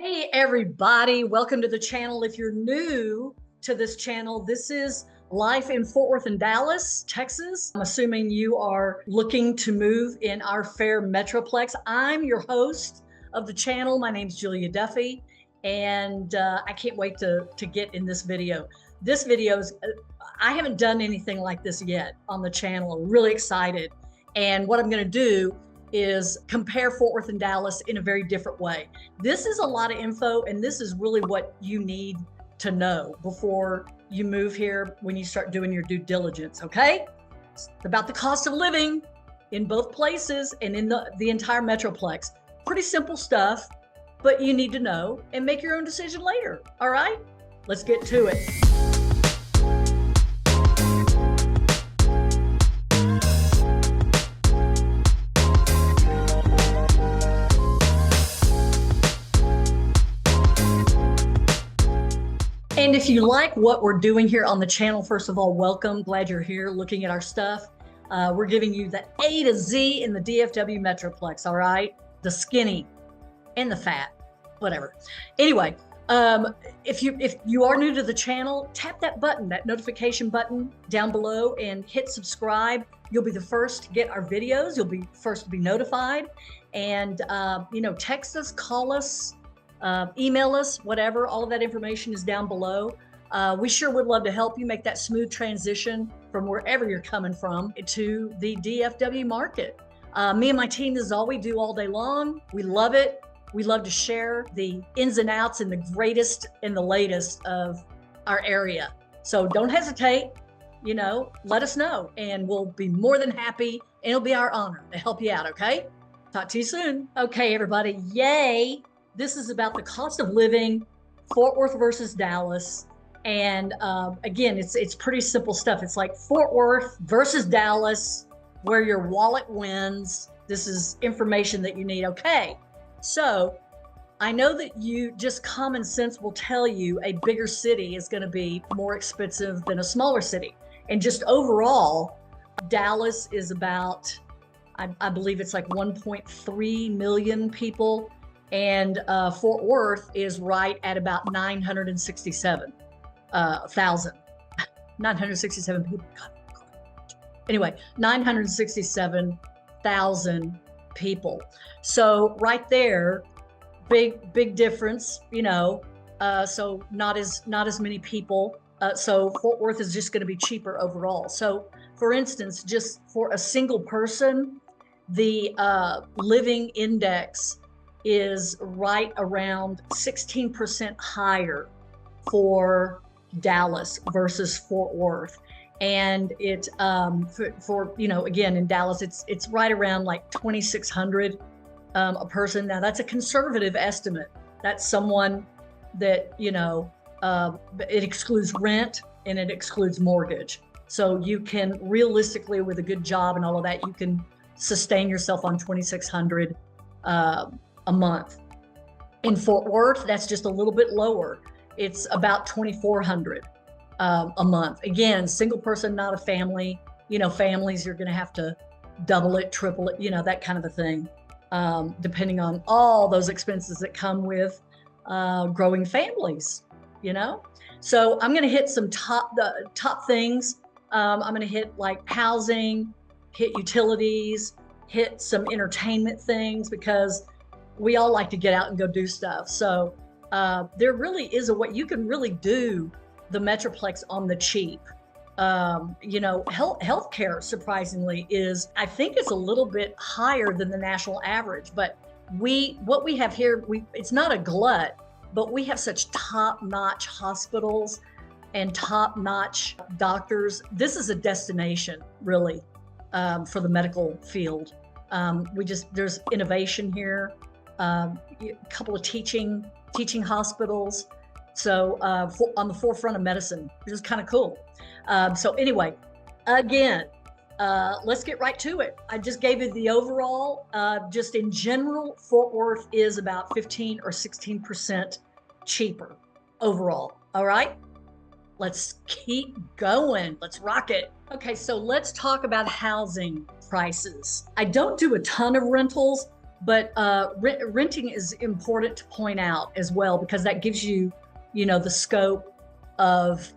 Hey everybody, welcome to the channel. If you're new to this channel, this is life in Fort Worth and Dallas, Texas. I'm assuming you are looking to move in our fair metroplex. I'm your host of the channel. My name's Julia Duffy, and I can't wait to get in this video. This video is, I haven't done anything like this yet on the channel. I'm really excited. And what I'm going to do is compare Fort Worth and Dallas in a very different way. This is a lot of info, and this is really what you need to know before you move here when you start doing your due diligence, okay? It's about the cost of living in both places and in the entire metroplex. Pretty simple stuff, but you need to know and make your own decision later, all right? Let's get to it. And if you like what we're doing here on the channel, first of all, welcome. Glad you're here looking at our stuff. We're giving you the A to Z in the DFW Metroplex, all right? The skinny and the fat, whatever. Anyway, if you are new to the channel, tap that button, that notification button down below, and hit subscribe. You'll be the first to get our videos. You'll be first to be notified. And, text us, call us, email us, whatever. All of that information is down below. We sure would love to help you make that smooth transition from wherever you're coming from to the DFW market. Me and my team, this is all we do all day long. We love it. We love to share the ins and outs and the greatest and the latest of our area. So don't hesitate, let us know, and we'll be more than happy, and it'll be our honor to help you out, okay? Talk to you soon. Okay, everybody, yay. This is about the cost of living, Fort Worth versus Dallas. And again, it's pretty simple stuff. It's like Fort Worth versus Dallas, where your wallet wins. This is information that you need. Okay, so I know that just common sense will tell you a bigger city is going to be more expensive than a smaller city. And just overall, Dallas is about, I believe it's like 1.3 million people. And Fort Worth is right at about 967,000. 967 people. God. Anyway, 967,000 people. So right there, big difference. So not as many people. So Fort Worth is just going to be cheaper overall. So, for instance, just for a single person, the living index is right around 16% higher for Dallas versus Fort Worth. And it again, in Dallas, it's right around like 2,600 a person. Now that's a conservative estimate. That's someone that, it excludes rent and it excludes mortgage. So you can realistically, with a good job and all of that, you can sustain yourself on 2,600 a month. In Fort Worth, that's just a little bit lower. It's about 2,400 a month. Again, single person, not a family. Families, you're going to have to double it, triple it, that kind of a thing, depending on all those expenses that come with growing families. So I'm going to hit some top things. I'm going to hit like housing, hit utilities, hit some entertainment things, because we all like to get out and go do stuff. So there really is a way you can really do the Metroplex on the cheap. Healthcare, surprisingly, I think it's a little bit higher than the national average. But what we have here, it's not a glut, but we have such top-notch hospitals and top-notch doctors. This is a destination, really, for the medical field. There's innovation here. A couple of teaching hospitals. So on the forefront of medicine, which is kind of cool. So anyway, again, let's get right to it. I just gave you the overall. Just in general, Fort Worth is about 15 or 16% cheaper overall. All right, let's keep going. Let's rock it. Okay, so let's talk about housing prices. I don't do a ton of rentals, But renting is important to point out as well, because that gives you, the scope of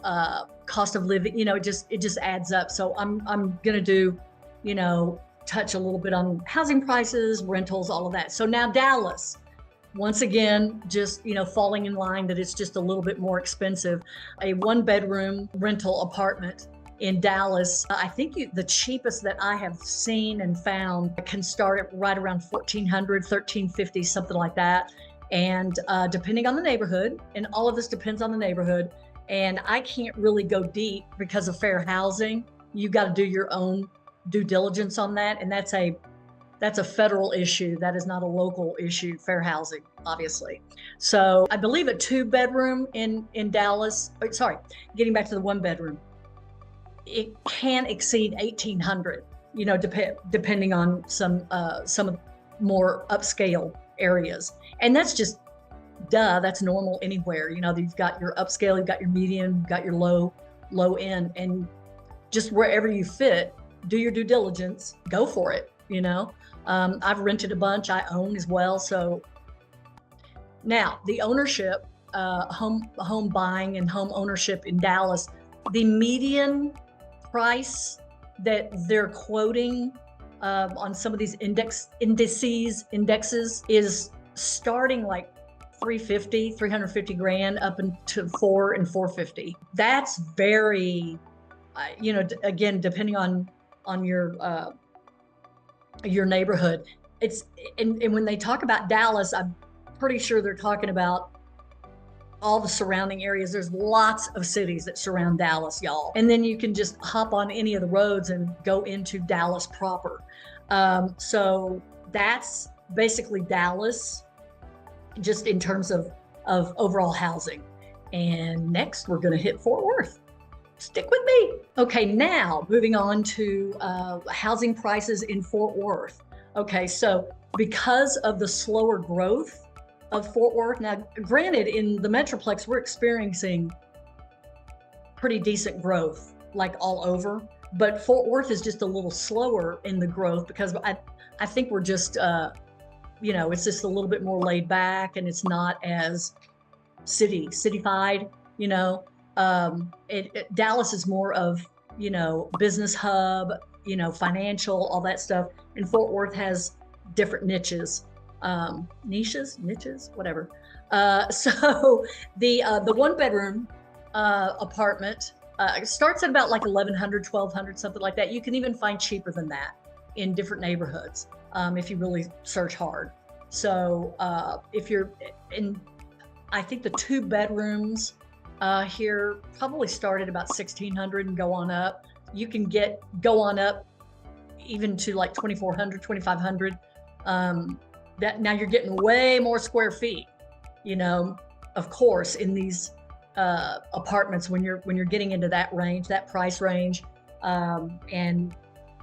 cost of living. It just adds up. So I'm gonna do, touch a little bit on housing prices, rentals, all of that. So now Dallas, once again, just falling in line that it's just a little bit more expensive. A 1-bedroom rental apartment in Dallas, I think the cheapest that I have seen and found can start at right around 1,400, 1,350, something like that. And depending on the neighborhood, and all of this depends on the neighborhood. And I can't really go deep because of fair housing. You got to do your own due diligence on that, and that's a federal issue. That is not a local issue, fair housing, obviously. So I believe a 2-bedroom in Dallas, getting back to the 1-bedroom, it can exceed 1,800, depending on some more upscale areas. And that's just, that's normal anywhere. You've got your upscale, you've got your medium, you've got your low end, and just wherever you fit, do your due diligence, go for it. I've rented a bunch, I own as well. So now the ownership, home buying and home ownership in Dallas, the median price that they're quoting on some of these indexes is starting like 350 grand up into 4 and 450. That's very, again, depending on your neighborhood. And when they talk about Dallas, I'm pretty sure they're talking about all the surrounding areas. There's lots of cities that surround Dallas, y'all. And then you can just hop on any of the roads and go into Dallas proper. So that's basically Dallas, just in terms of overall housing. And next, we're going to hit Fort Worth. Stick with me. Okay, now moving on to housing prices in Fort Worth. Okay, so because of the slower growth of Fort Worth, now granted, in the Metroplex, we're experiencing pretty decent growth, like all over, but Fort Worth is just a little slower in the growth because I think we're just, it's just a little bit more laid back, and it's not as cityfied, Dallas is more of, business hub, financial, all that stuff. And Fort Worth has different niches, whatever. So the 1-bedroom apartment starts at about like 1,100, 1,200, something like that. You can even find cheaper than that in different neighborhoods if you really search hard. So if you're in, I think the 2 bedrooms here probably start at about 1,600 and go on up. You can go on up even to like 2,400, 2,500. That now you're getting way more square feet, of course, in these apartments when you're getting into that range, that price range, and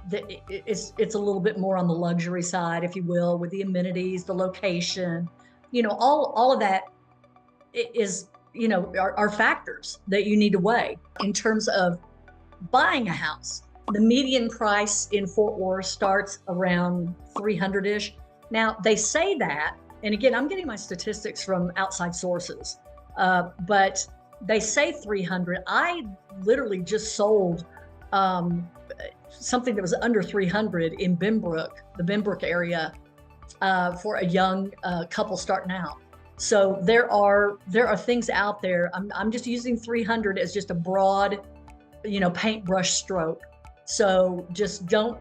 it's a little bit more on the luxury side, if you will, with the amenities, the location, all of that is, are factors that you need to weigh in terms of buying a house. The median price in Fort Worth starts around 300-ish. Now, they say that, and again, I'm getting my statistics from outside sources, but they say 300. I literally just sold something that was under 300 in the Benbrook area, for a young couple starting out. So there are things out there. I'm just using 300 as just a broad, paintbrush stroke. So just don't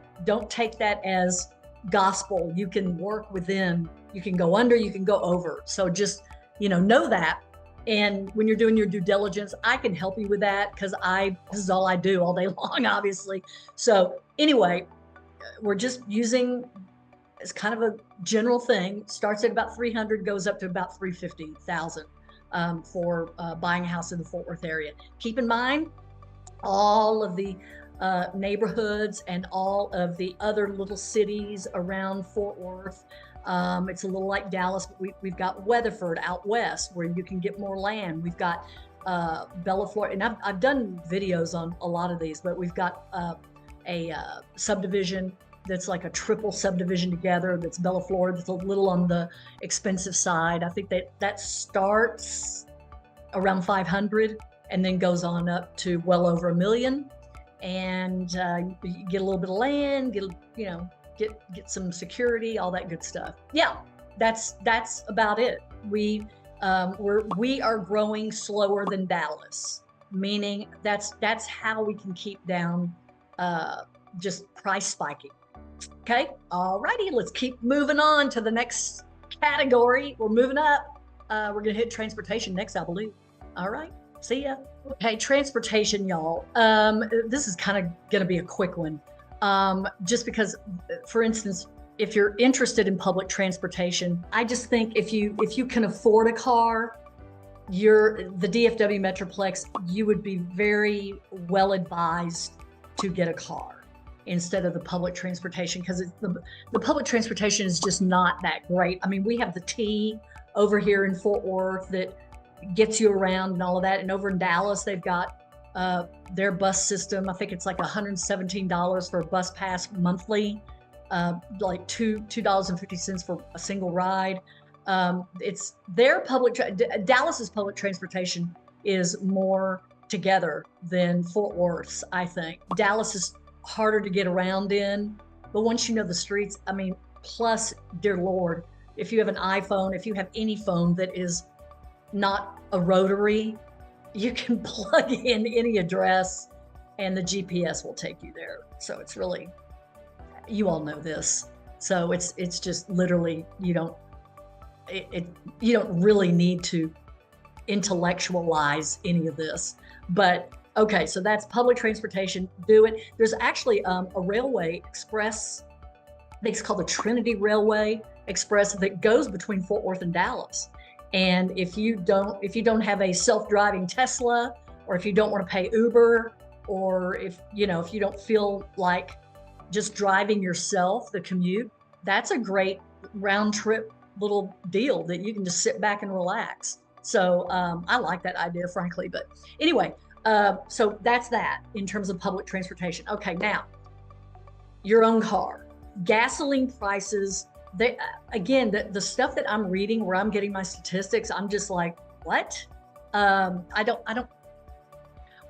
take that as gospel. You can work within, you can go under, you can go over. So just, know that. And when you're doing your due diligence, I can help you with that because this is all I do all day long, obviously. So anyway, we're just using, it's kind of a general thing. Starts at about 300, goes up to about 350,000 for buying a house in the Fort Worth area. Keep in mind, all of the neighborhoods and all of the other little cities around Fort Worth. It's a little like Dallas, but we've got Weatherford out west where you can get more land. We've got Bella, Florida, and I've done videos on a lot of these, but we've got a subdivision that's like a triple subdivision together. That's Bella Flora. That's a little on the expensive side. I think that starts around 500 and then goes on up to well over $1 million. And you get a little bit of land, get some security, all that good stuff. Yeah, that's about it. We are growing slower than Dallas, meaning that's how we can keep down just price spiking. Okay, all righty, let's keep moving on to the next category. We're moving up. We're gonna hit transportation next, I believe. All right, see ya. Okay, transportation, y'all. This is kind of gonna be a quick one. Just because, for instance, if you're interested in public transportation, I just think if you can afford a car, the DFW Metroplex, you would be very well advised to get a car instead of the public transportation, because the public transportation is just not that great. I mean, we have the T over here in Fort Worth that gets you around and all of that, and over in Dallas they've got their bus system. I think it's like $117 for a bus pass monthly, like $2.50 for a single ride. It's their Dallas's public transportation is more together than Fort Worth's, I think. Dallas is harder to get around in, but once you know the streets, I mean, plus, dear Lord, if you have an iPhone, if you have any phone that is not a rotary, you can plug in any address and the GPS will take you there. So it's really, you all know this. So it's just literally, you don't really need to intellectualize any of this. But okay, so that's public transportation. Do it. There's actually a railway express, I think it's called the Trinity Railway Express, that goes between Fort Worth and Dallas. And if you don't have a self-driving Tesla, or if you don't want to pay Uber, or if you don't feel like just driving yourself, the commute, that's a great round trip little deal that you can just sit back and relax. So I like that idea, frankly. But anyway, so that's that in terms of public transportation. Okay, now your own car, gasoline prices. The stuff that I'm reading, where I'm getting my statistics, I'm just like, what?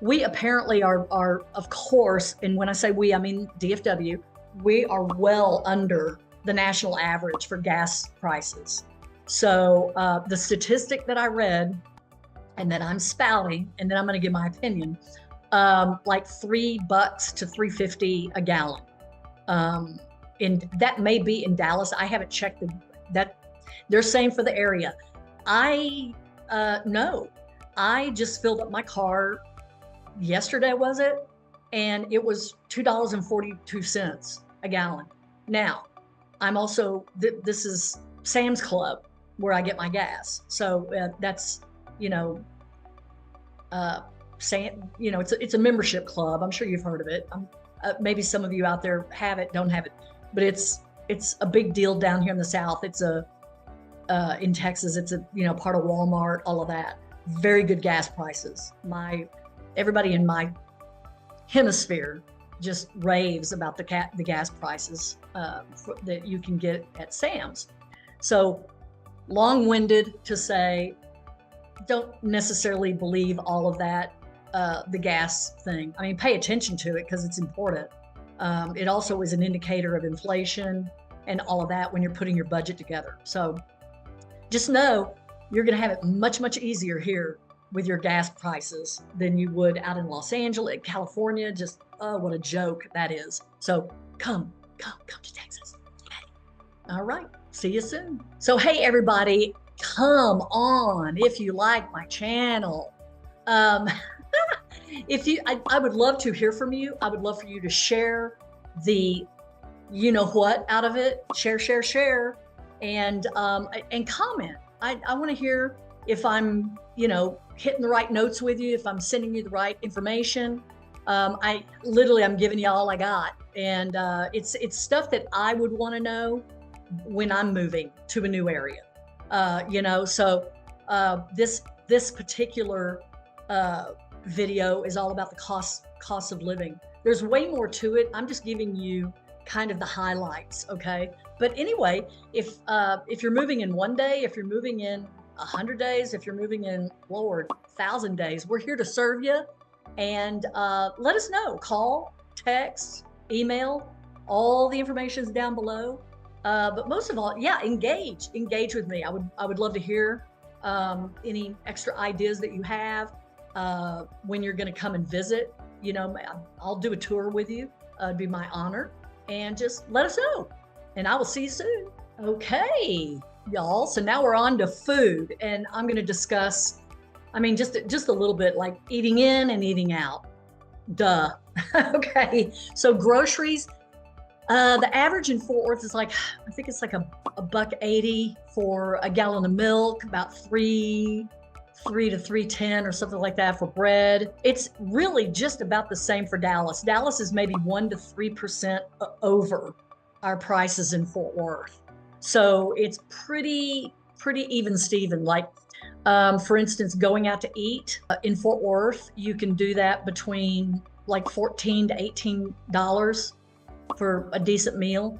We apparently are, of course, and when I say we, I mean DFW, we are well under the national average for gas prices. So the statistic that I read, and that I'm spouting, and then I'm going to give my opinion, like $3 to $3.50 a gallon. And that may be in Dallas. I haven't checked that. They're saying for the area. I just filled up my car yesterday, was it? And it was $2.42 a gallon. Now, I'm also, this is Sam's Club where I get my gas. So that's, it's a membership club. I'm sure you've heard of it. Maybe some of you out there have it, don't have it, but it's a big deal down here in the South. It's in Texas, it's a part of Walmart, all of that. Very good gas prices. Everybody in my hemisphere just raves about the gas prices that you can get at Sam's. So long-winded to say, don't necessarily believe all of that, the gas thing. I mean, pay attention to it because it's important. It also is an indicator of inflation and all of that when you're putting your budget together. So just know you're going to have it much, much easier here with your gas prices than you would out in Los Angeles, California. Just, oh, what a joke that is. So come to Texas. Okay. All right. See you soon. So, hey, everybody, come on if you like my channel. I would love to hear from you. I would love for you to share the what out of it. Share, and comment. I want to hear if I'm, hitting the right notes with you, if I'm sending you the right information. I'm giving you all I got. And it's stuff that I would want to know when I'm moving to a new area. So this particular video is all about the cost of living. There's way more to it. I'm just giving you kind of the highlights. Okay. But anyway, if you're moving in one day, if you're moving in 100 days, if you're moving in, Lord, 1,000 days, we're here to serve you. And let us know. Call, text, email. All the information is down below. But most of all, yeah, engage with me. I would love to hear any extra ideas that you have when you're going to come and visit. You know, I'll do a tour with you. It'd be my honor. And just let us know. And I will see you soon. Okay, y'all. So now we're on to food, and I'm going to discuss, I mean, just a little bit, like eating in and eating out. Duh. Okay. So groceries. The average in Fort Worth is like, I think it's like a $1.80 for a gallon of milk, about three to 3.10 or something like that for bread. It's really just about the same for Dallas. Dallas is maybe 1 to 3% over our prices in Fort Worth. So it's pretty even Steven. Like, for instance, going out to eat in Fort Worth, you can do that between like $14 to $18 for a decent meal.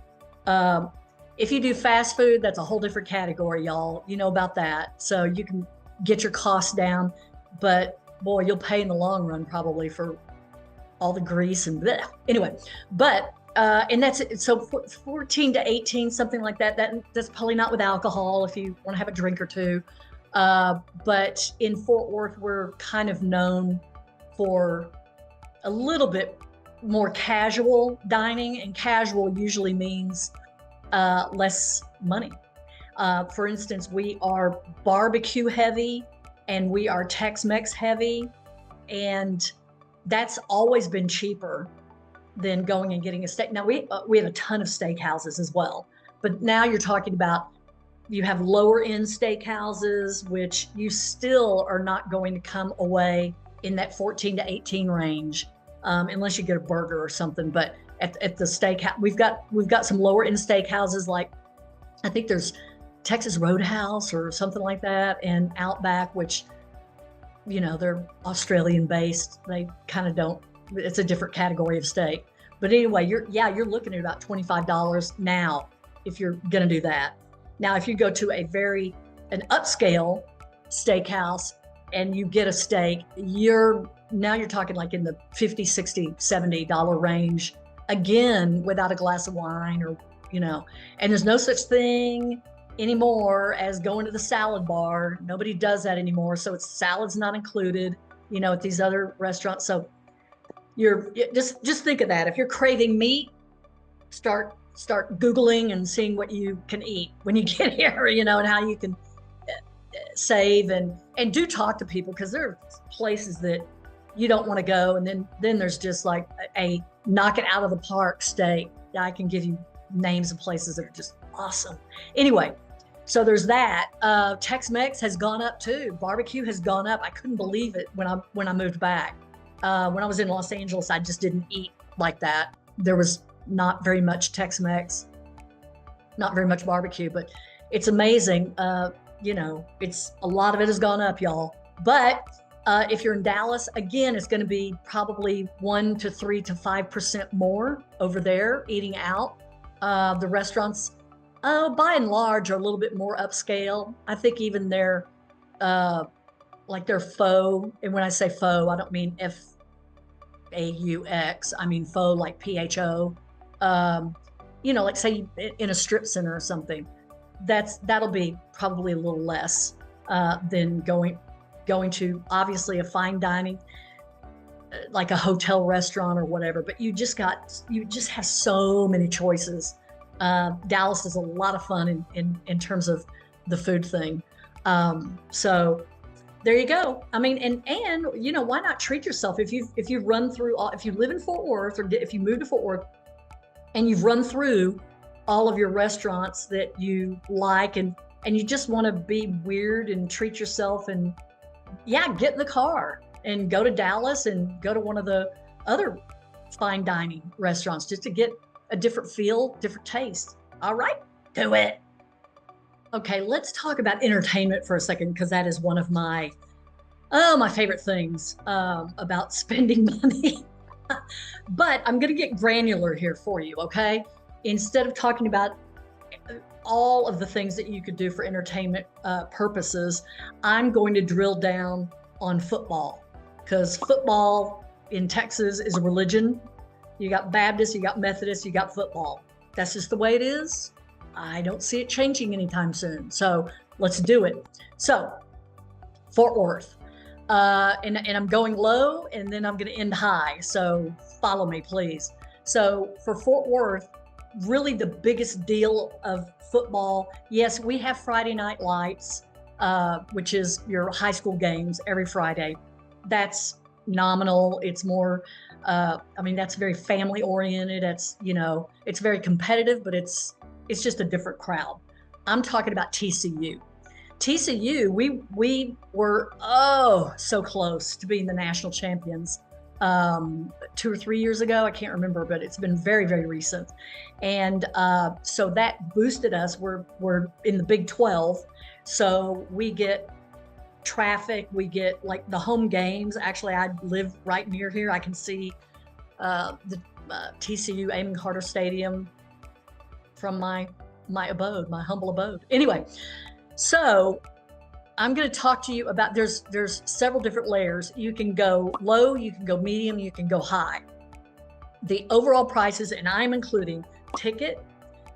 If you do fast food, that's a whole different category, y'all. You know about that. So you can get your costs down, but boy, you'll pay in the long run probably for all the grease and bleh. Anyway, but and that's it. So 14 to 18, something like that. That's probably not with alcohol if you want to have a drink or two. But in Fort Worth, we're kind of known for a little bit more casual dining, and casual usually means less money. For instance, we are barbecue heavy and we are Tex-Mex heavy, and that's always been cheaper than going and getting a steak. Now we have a ton of steakhouses as well, but now you're talking about, you have lower end steakhouses, which you still are not going to come away in that 14 to 18 range, unless you get a burger or something. But at the steakhouse, we've got some lower end steakhouses, like I think there's Texas Roadhouse or something like that, and Outback, which, you know, they're Australian based. They kind of don't, it's a different category of steak. But anyway, you're looking at about $25 now if you're going to do that. Now, if you go to an upscale steakhouse and you get a steak, you're talking like in the $50, $60, $70 range, again, without a glass of wine, or, you know, and there's no such thing anymore as going to the salad bar. Nobody does that anymore. So it's salads not included, you know, at these other restaurants. So you're just think of that. If you're craving meat, start Googling and seeing what you can eat when you get here, you know, and how you can save, and do talk to people, because there are places that you don't want to go. And then there's just like a knock it out of the park steak. I can give you names of places that are just awesome. Anyway, so there's that. Tex-Mex has gone up too. Barbecue has gone up. I couldn't believe it when I moved back. When I was in Los Angeles, I just didn't eat like that. There was not very much Tex-Mex, not very much barbecue, but it's amazing. You know, it's a lot of it has gone up, y'all. But if you're in Dallas, again, it's going to be probably 1 to 3 to 5% more over there eating out. The restaurants, by and large, are a little bit more upscale. I think even their like their pho, and when I say pho, I don't mean FAUX. I mean pho like PHO. You know, like say in a strip center or something. That'll be probably a little less than going to obviously a fine dining, like a hotel restaurant or whatever. But you just have so many choices. Dallas is a lot of fun in terms of the food thing. So there you go. I mean, and you know, why not treat yourself if you live in Fort Worth, or if you move to Fort Worth and you've run through all of your restaurants that you like, and you just want to be weird and treat yourself, and get in the car and go to Dallas and go to one of the other fine dining restaurants just to get a different feel, different taste. All right, do it. Okay, let's talk about entertainment for a second, because that is one of my favorite things about spending money. But I'm going to get granular here for you, okay? Instead of talking about all of the things that you could do for entertainment purposes, I'm going to drill down on football, because football in Texas is a religion. You got Baptists, you got Methodists, you got football. That's just the way it is. I don't see it changing anytime soon. So let's do it. So Fort Worth. And I'm going low, and then I'm going to end high. So follow me, please. So for Fort Worth, really the biggest deal of football, yes, we have Friday Night Lights, which is your high school games every Friday. That's nominal. It's more, that's very family oriented. It's, it's very competitive, but it's just a different crowd. I'm talking about TCU. TCU, we were so close to being the national champions 2 or 3 years ago. I can't remember, but it's been very, very recent. And so that boosted us. We're in the Big 12, so we get traffic. We get like the home games. Actually, I live right near here. I can see the TCU Amon Carter Stadium from my abode, my humble abode. Anyway, so I'm going to talk to you about, there's several different layers. You can go low, you can go medium, you can go high. The overall prices, and I'm including ticket,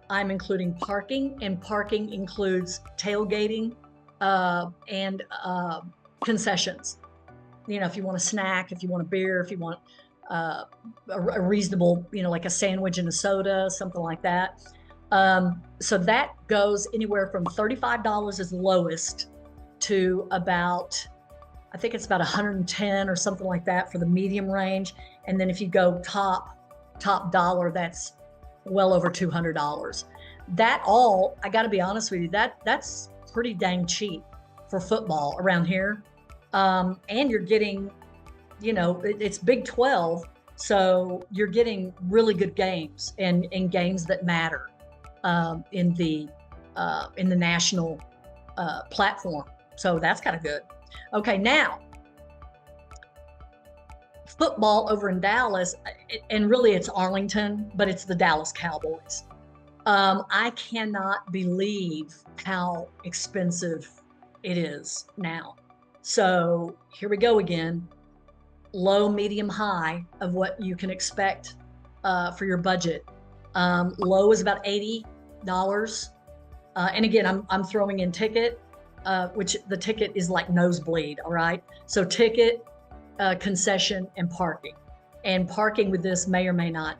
I'm including parking, and parking includes tailgating and concessions. If you want a snack, if you want a beer, if you want a reasonable, like a sandwich and a soda, something like that. So that goes anywhere from $35 is the lowest to about, I think it's about 110 or something like that for the medium range. And then if you go top dollar, that's well over $200. That all, I got to be honest with you, that's pretty dang cheap for football around here. And you're getting, it's Big 12, so you're getting really good games and games that matter in the national platform. So that's kind of good. Okay, now football over in Dallas, and really it's Arlington, but it's the Dallas Cowboys. I cannot believe how expensive it is now. So here we go again. Low, medium, high of what you can expect for your budget. Low is about $80. And again, I'm throwing in ticket, which the ticket is like nosebleed, all right? So ticket, concession, and parking. And parking with this may or may not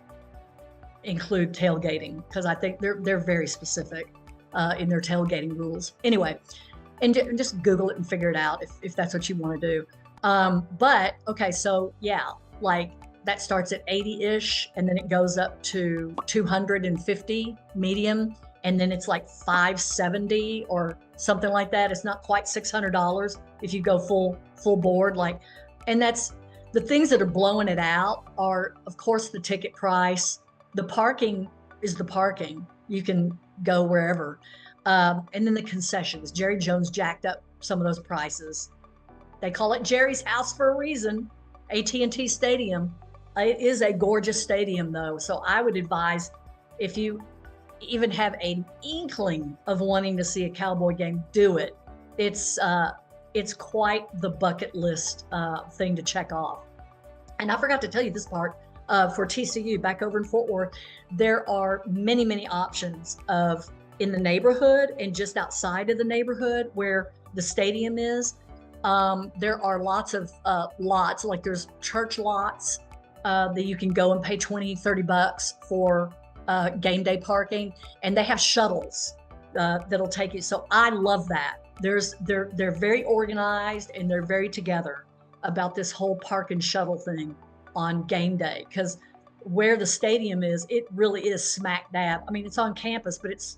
include tailgating, because I think they're very specific in their tailgating rules. Anyway, and just Google it and figure it out if that's what you want to do. But okay, so yeah, like that starts at 80-ish, and then it goes up to 250 medium, and then it's like 570 or something like that. It's not quite $600 if you go full board. And that's the things that are blowing it out are, of course, the ticket price. The parking is the parking. You can go wherever. And then the concessions. Jerry Jones jacked up some of those prices. They call it Jerry's house for a reason. AT&T Stadium. It is a gorgeous stadium, though. So I would advise, if you even have an inkling of wanting to see a Cowboy game, do it. It's quite the bucket list thing to check off. And I forgot to tell you this part. For TCU, back over in Fort Worth, there are many, many options of in the neighborhood and just outside of the neighborhood where the stadium is. There are lots of lots, like there's church lots that you can go and pay $20-$30 for game day parking, and they have shuttles that'll take you. So I love that. They're very organized, and they're very together about this whole park and shuttle thing on game day, because where the stadium is, it really is smack dab. I mean, it's on campus, but it's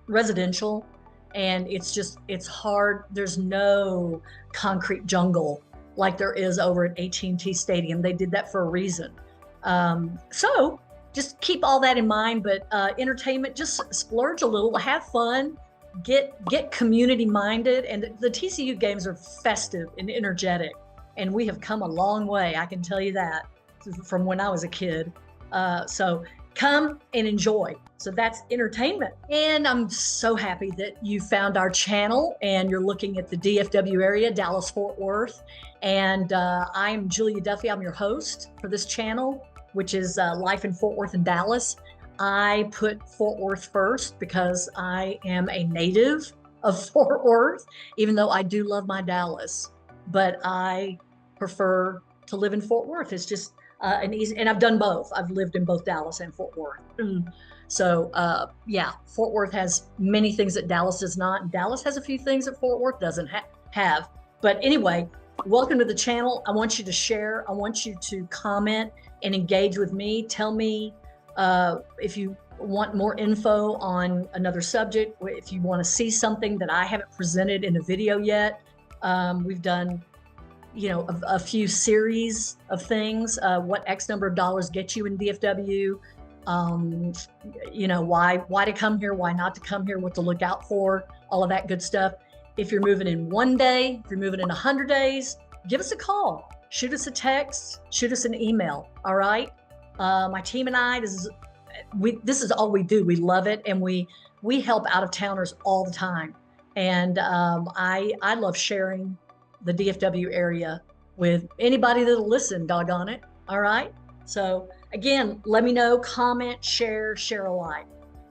residential, and it's hard. There's no concrete jungle like there is over at AT&T Stadium. They did that for a reason. So just keep all that in mind. But entertainment, just splurge a little, have fun, get community minded, and the TCU games are festive and energetic. And we have come a long way, I can tell you that. from when I was a kid. So come and enjoy. So that's entertainment. And I'm so happy that you found our channel and you're looking at the DFW area, Dallas, Fort Worth. And I'm Julia Duffy. I'm your host for this channel, which is Life in Fort Worth and Dallas. I put Fort Worth first because I am a native of Fort Worth, even though I do love my Dallas, but I prefer to live in Fort Worth. It's just an easy, and I've done both. I've lived in both Dallas and Fort Worth. So yeah, Fort Worth has many things that Dallas does not. Dallas has a few things that Fort Worth doesn't have. But anyway, welcome to the channel. I want you to share. I want you to comment and engage with me. Tell me if you want more info on another subject, if you want to see something that I haven't presented in a video yet. We've done, you know, a few series of things. What X number of dollars get you in DFW? You know, why to come here, why not to come here, what to look out for, all of that good stuff. If you're moving in 1 day, if you're moving in 100 days, give us a call, shoot us a text, shoot us an email. All right. My team and I, this is all we do. We love it. And we help out of towners all the time. And I love sharing the DFW area with anybody that'll listen, doggone it. All right. So again, let me know, comment, share alike.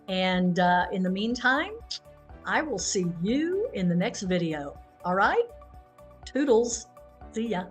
And in the meantime, I will see you in the next video. All right. Toodles. See ya.